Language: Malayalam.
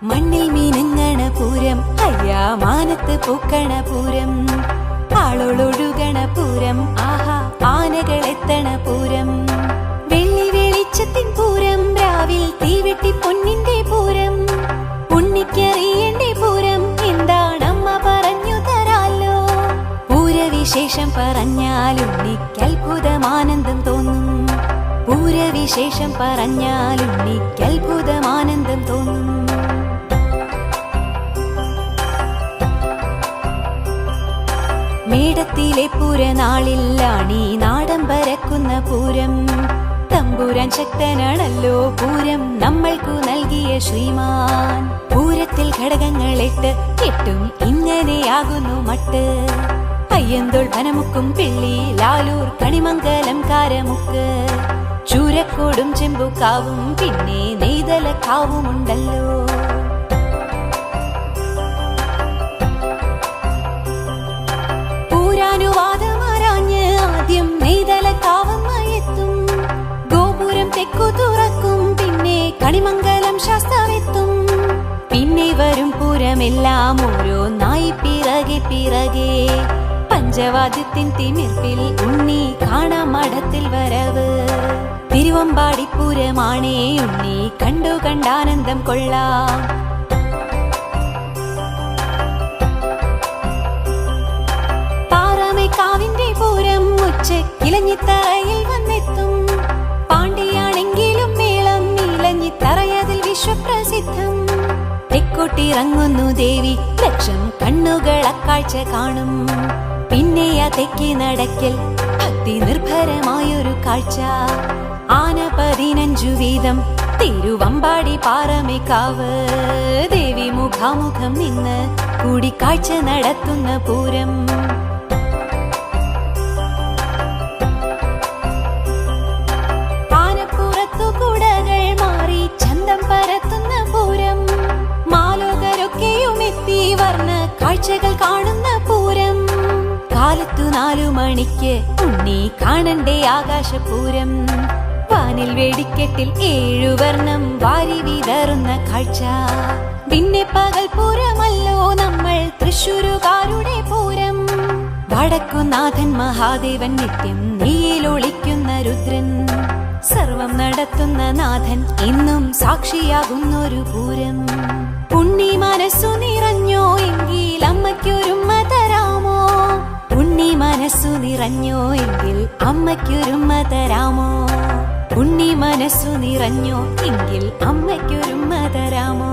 മണ്ണിൽ മീനങ്ങണ പൂരം, അയ്യാ മാനത്ത് പൂക്കണ പൂരം, ആളൊഴുകണ പൂരം, ആഹാ ആനകളെത്തണ പൂരം, വെള്ളി വെളിച്ചത്തിൻ പൂരം, രാവിൽ തീവെട്ടി പൊന്നിന്റെ പൂരം, ഉണ്ണിക്കറിയണ്ടേ പൂരം, എന്താണമ്മ പറഞ്ഞു തരാലോ. പൂരവിശേഷം പറഞ്ഞാൽ ഉണ്ണിക്ക് അത്ഭുതമാനന്ദം തോന്നും, പൂരവിശേഷം പറഞ്ഞാൽ ഉണ്ണിക്ക് അത്ഭുതമാനന്ദം തോന്നും. മേടത്തിലെ പൂരനാളിലാണീ നാടൻ പരക്കുന്ന പൂരം, തമ്പുരാൻ ശക്തനാണല്ലോ പൂരം നമ്മൾക്കു നൽകിയ ശ്രീമാൻ. പൂരത്തിൽ ഘടകങ്ങളെട്ട് കെട്ടും ഇങ്ങനെയാകുന്നു മട്ട്, അയ്യന്തോൾ പനമുക്കും പിള്ളി ലാലൂർ കണിമംഗലം കാരമുക്ക്, ചൂരക്കോടും ചെമ്പുക്കാവും പിന്നെ നെയ്തലക്കാവുമുണ്ടല്ലോ. പൂരാനുവാദമാരാഞ്ഞ് ആദ്യം നെയ്തലക്കാവമ്മയെത്തും, ഗോപുരം തെക്കു തുറക്കും പിന്നെ കണിമംഗലം ശാസ്താവെത്തും, പിന്നെ വരും പൂരമെല്ലാം ഓരോന്നായി പിറകെ പിറകെ, പഞ്ചവാദ്യത്തിൻ തിമിർപ്പിൽ ഉണ്ണി കാണാം മഠത്തിൽ വരവ്. തിരുവമ്പാടിപ്പൂരമാണേ ഉണ്ണി കണ്ടു കണ്ടാനന്ദം കൊള്ളാം. പാറമേക്കാവിന്റെ പൂരം ഉച്ചക്കിലഞ്ഞിത്തറയിൽ വന്നെത്തും, പാണ്ടിയാണെങ്കിലും മേളം ഇലഞ്ഞിത്തറയതിൽ വിശ്വപ്രസിദ്ധം. തെക്കോട്ടിറങ്ങുന്നു ദേവി, ലക്ഷം കണ്ണുകൾ അക്കാഴ്ച കാണും, പിന്നെ ആ തെക്കി നടക്കൽ ഭക്തി നിർഭരമായൊരു കാഴ്ച. ആന 15 വീതം തിരുവമ്പാടി പാറമേക്കാവ്, ദേവി മുഖാമുഖം നിന്ന് കൂടിക്കാഴ്ച നടത്തുന്ന പൂരം. ആനപ്പുറത്തു കുടകൾ മാറി ചന്തം പരത്തുന്ന പൂരം, മാലോകരൊക്കെയും എത്തി വർണ്ണ കാഴ്ചകൾ കാണുന്ന പൂരം. കാലത്തു 4 മണിക്ക് ഉണ്ണി കാണണ്ടേ ആകാശപൂരം, വാനിൽ വെടിക്കെട്ടിൽ 7 വർണ്ണം വാരി വിതറുന്ന കാഴ്ച. പിന്നെ പകൽ പൂരമല്ലോ നമ്മൾ തൃശ്ശൂരുകാരുടെ പൂരം, വടക്കുനാഥൻ മഹാദേവൻ നിത്യം നെയ്യിലൊളിക്കുന്ന രുദ്രൻ, സർവം നടത്തുന്ന നാഥൻ ഇന്നും സാക്ഷിയാകുന്നൊരു പൂരം. ഉണ്ണി മനസ്സു നിറഞ്ഞോ എങ്കിൽ അമ്മയ്ക്കൊരുമ്മ തരാമോ, ഉണ്ണി മനസ്സു നിറഞ്ഞോ എങ്കിൽ അമ്മയ്ക്കൊരുമ്മ തരാമോ, ഉണ്ണി മനസ്സു നിറഞ്ഞോ എങ്കിൽ അമ്മയ്ക്കൊരുമ്മ തരാമോ.